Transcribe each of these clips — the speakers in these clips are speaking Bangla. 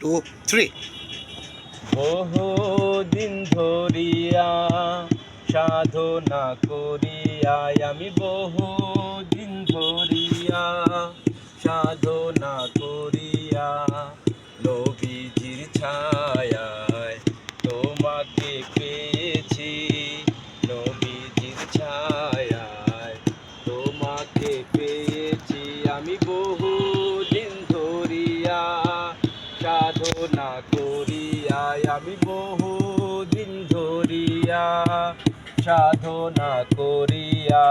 2, 3. বহুদিন ধরিয়া সাধনা করিয়া আমি বহুদিন ধরিয়া সাধনা করিয়া নবীজির ছায়ায় তোমাকে পেয়েছি, নবীজির ছায়ায় তোমাকে পেয়েছি। আমি বহুদিন ধরিয়া সাধনা করিয়া আমি বহুদিন ধরিয়া সাধনা করিয়া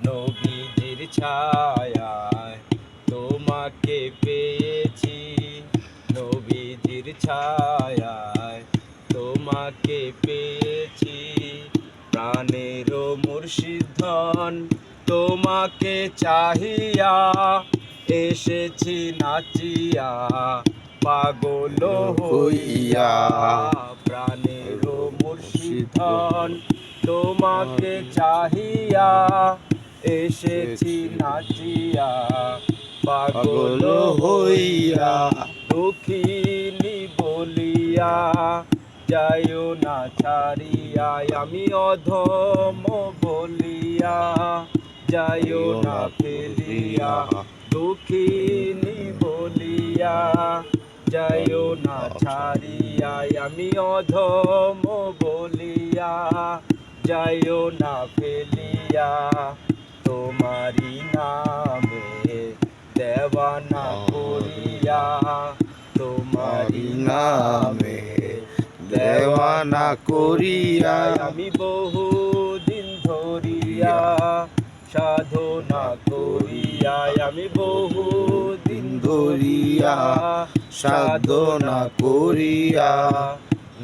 নবীজির ছায়ায় তোমাকে পেয়েছি, নবীজির ছায়ায় তোমাকে পেয়েছি। প্রাণের মুর্শিদ ধন তোমাকে চাহিয়া এসেছি নাচিয়া পাগল হইয়া। প্রাণের মুর্শিদ ধন তোমাকে চাহিয়া এসেছি নাচিয়া পাগল হইয়া। দুঃখিনী বলিয়া যাইও না ছাড়িয়া, আমি অধম বলিয়া যাইও না ফেলিয়া। দুঃখিনী বলিয়া যাইও না ছাড়িয়া, আমি অধম বলিয়া যাইও না ফেলিয়া। তোমারি নামে দেওয়ানা করিয়া, তোমারি নামে দেওয়ানা করিয়া আমি বহুদিন ধরিয়া সাধনা করিয়া আমি বহুদিন ধরিয়া সাধনা করিয়া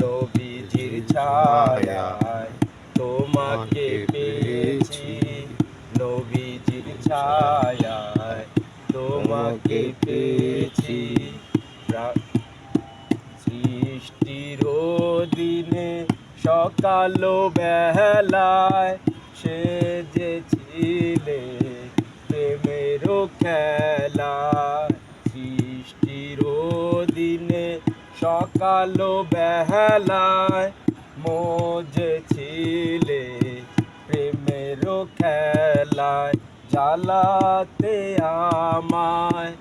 নবীজির ছায়ায় তোমাকে পেয়েছি, নবীজির ছায়ায় তোমাকে পেয়েছি। সৃষ্টির দিনে সকাল বেলায় সেজেছিলে প্রেমের খেলায়। সৃষ্টির দিনে সকাল বেলায় মজেছিলে প্রেমের খেলায়। জ্বালাতে আমায়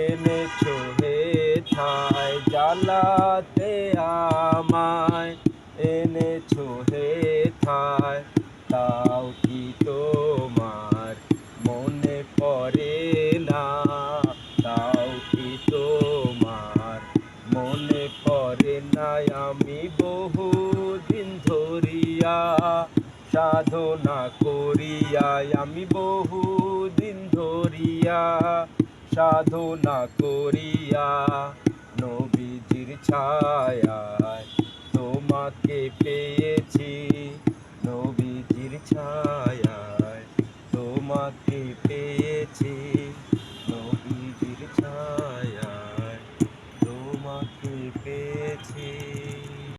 এনেছো হেথায়, জ্বালাতে আমায় এনেছো হেথায়। তাও কি তোমার মনে পড়ে না, তাও কি তোমার মনে পড়ে না। আমি বহুদিন ধরিয়া সাধনা করিয়া আমি বহুদিন ধরিয়া সাধনা করিয়া নবীজির ছায়ায় তোমাকে পেয়েছি, নবীজির ছায়ায় তোমাকে পেয়েছি।